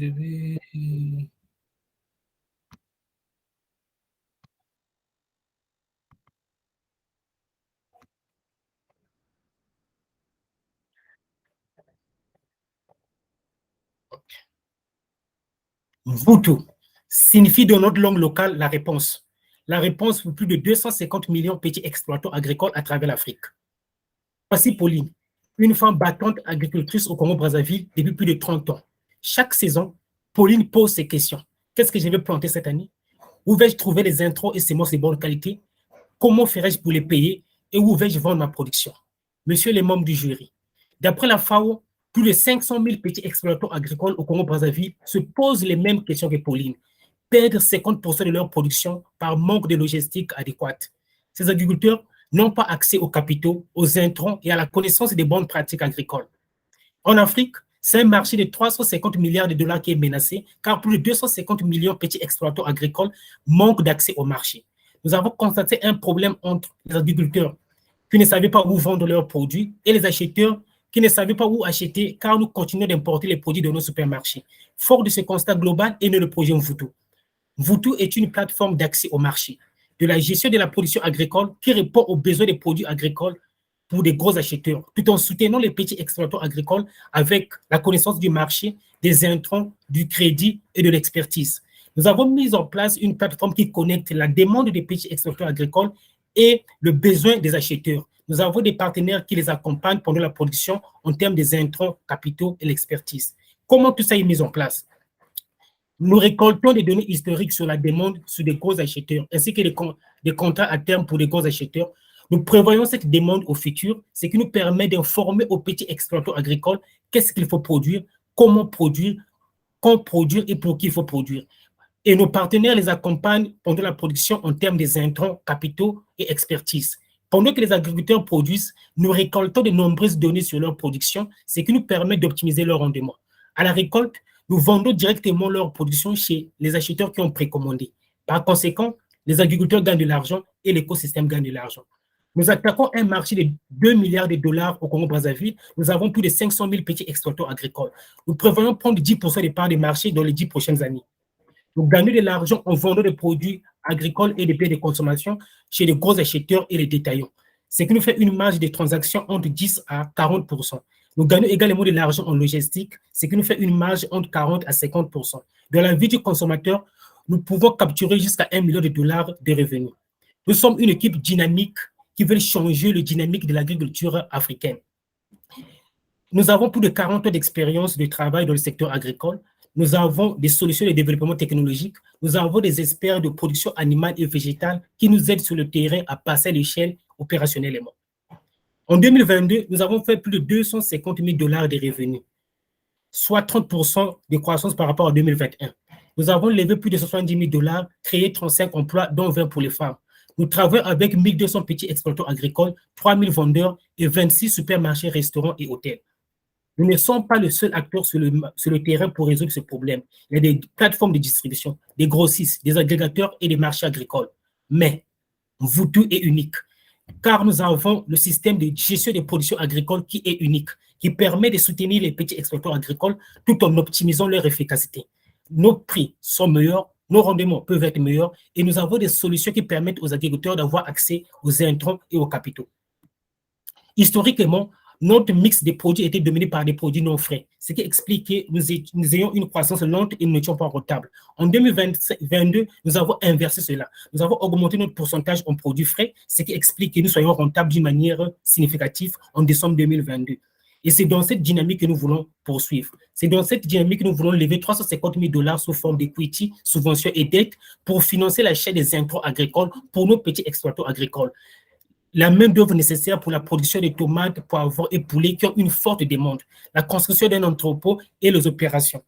je vais... Mvutu signifie dans notre langue locale la réponse. La réponse pour plus de 250 millions de petits exploitants agricoles à travers l'Afrique. Voici Pauline, une femme battante agricultrice au Congo-Brazzaville depuis plus de 30 ans. Chaque saison, Pauline pose ces questions. Qu'est-ce que je vais planter cette année? Où vais-je trouver les intrants et semences de bonne qualité? Comment ferai-je pour les payer? Et où vais-je vendre ma production? Monsieur les membres du jury, d'après la FAO, plus de 500 000 petits exploitants agricoles au Congo-Brazzaville se posent les mêmes questions que Pauline. Perdre 50% de leur production par manque de logistique adéquate. Ces agriculteurs n'ont pas accès aux capitaux, aux intrants et à la connaissance des bonnes pratiques agricoles. En Afrique, c'est un marché de 350 milliards de dollars qui est menacé, car plus de 250 millions de petits exploitants agricoles manquent d'accès au marché. Nous avons constaté un problème entre les agriculteurs qui ne savaient pas où vendre leurs produits et les acheteurs qui ne savaient pas où acheter, car nous continuons d'importer les produits de nos supermarchés. Fort de ce constat global est né le projet Mvutu. Mvutu est une plateforme d'accès au marché, de la gestion de la production agricole qui répond aux besoins des produits agricoles pour des gros acheteurs, tout en soutenant les petits exploitants agricoles avec la connaissance du marché, des intrants, du crédit et de l'expertise. Nous avons mis en place une plateforme qui connecte la demande des petits exploitants agricoles et le besoin des acheteurs. Nous avons des partenaires qui les accompagnent pendant la production en termes des intrants, capitaux et l'expertise. Comment tout ça est mis en place? Nous récoltons des données historiques sur la demande sur des gros acheteurs, ainsi que des contrats à terme pour des gros acheteurs. Nous prévoyons cette demande au futur, ce qui nous permet d'informer aux petits exploitants agricoles qu'est-ce qu'il faut produire, comment produire, quand produire et pour qui il faut produire. Et nos partenaires les accompagnent pendant la production en termes des intrants, capitaux et expertise. Pendant que les agriculteurs produisent, nous récoltons de nombreuses données sur leur production, ce qui nous permet d'optimiser leur rendement. À la récolte, nous vendons directement leur production chez les acheteurs qui ont précommandé. Par conséquent, les agriculteurs gagnent de l'argent et l'écosystème gagne de l'argent. Nous attaquons un marché de 2 milliards de dollars au Congo-Brazzaville. Nous avons plus de 500 000 petits exploitants agricoles. Nous prévoyons prendre 10% des parts des marchés dans les 10 prochaines années. Nous gagnons de l'argent en vendant des produits agricoles et des biens de consommation chez les gros acheteurs et les détaillants. Ce qui nous fait une marge de transaction entre 10 à 40%. Nous gagnons également de l'argent en logistique, ce qui nous fait une marge entre 40 à 50%. Dans la vie du consommateur, nous pouvons capturer jusqu'à 1 million de dollars de revenus. Nous sommes une équipe dynamique qui veut changer le dynamique de l'agriculture africaine. Nous avons plus de 40 ans d'expérience de travail dans le secteur agricole. Nous avons des solutions de développement technologique. Nous avons des experts de production animale et végétale qui nous aident sur le terrain à passer à l'échelle opérationnellement. En 2022, nous avons fait plus de 250 000 dollars de revenus, soit 30% de croissance par rapport à 2021. Nous avons levé plus de 70 000 dollars, créé 35 emplois, dont 20 pour les femmes. Nous travaillons avec 1200 petits exploitants agricoles, 3000 vendeurs et 26 supermarchés, restaurants et hôtels. Nous ne sommes pas le seul acteur sur le terrain pour résoudre ce problème. Il y a des plateformes de distribution, des grossistes, des agrégateurs et des marchés agricoles. Mais Mvutu est unique, car nous avons le système de gestion des productions agricoles qui est unique, qui permet de soutenir les petits exploitants agricoles tout en optimisant leur efficacité. Nos prix sont meilleurs, nos rendements peuvent être meilleurs et nous avons des solutions qui permettent aux agriculteurs d'avoir accès aux intrants et aux capitaux. Historiquement, notre mix de produits était dominé par des produits non frais, ce qui explique que nous ayons une croissance lente et nous n'étions pas rentables. En 2022, nous avons inversé cela. Nous avons augmenté notre pourcentage en produits frais, ce qui explique que nous soyons rentables d'une manière significative en décembre 2022. Et c'est dans cette dynamique que nous voulons poursuivre. C'est dans cette dynamique que nous voulons lever 350 000 dollars sous forme d'equity, subventions et dettes pour financer l'achat des intrants agricoles pour nos petits exploitants agricoles. La main-d'œuvre nécessaire pour la production de tomates, poivrons et poulets qui ont une forte demande, la construction d'un entrepôt et les opérations.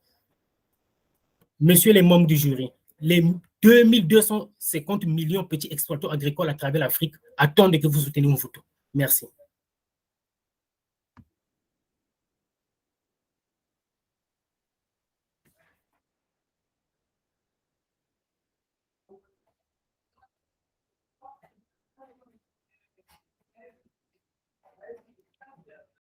Messieurs les membres du jury, les 2250 millions de petits exploitants agricoles à travers l'Afrique attendent que vous souteniez Mvutu. Merci.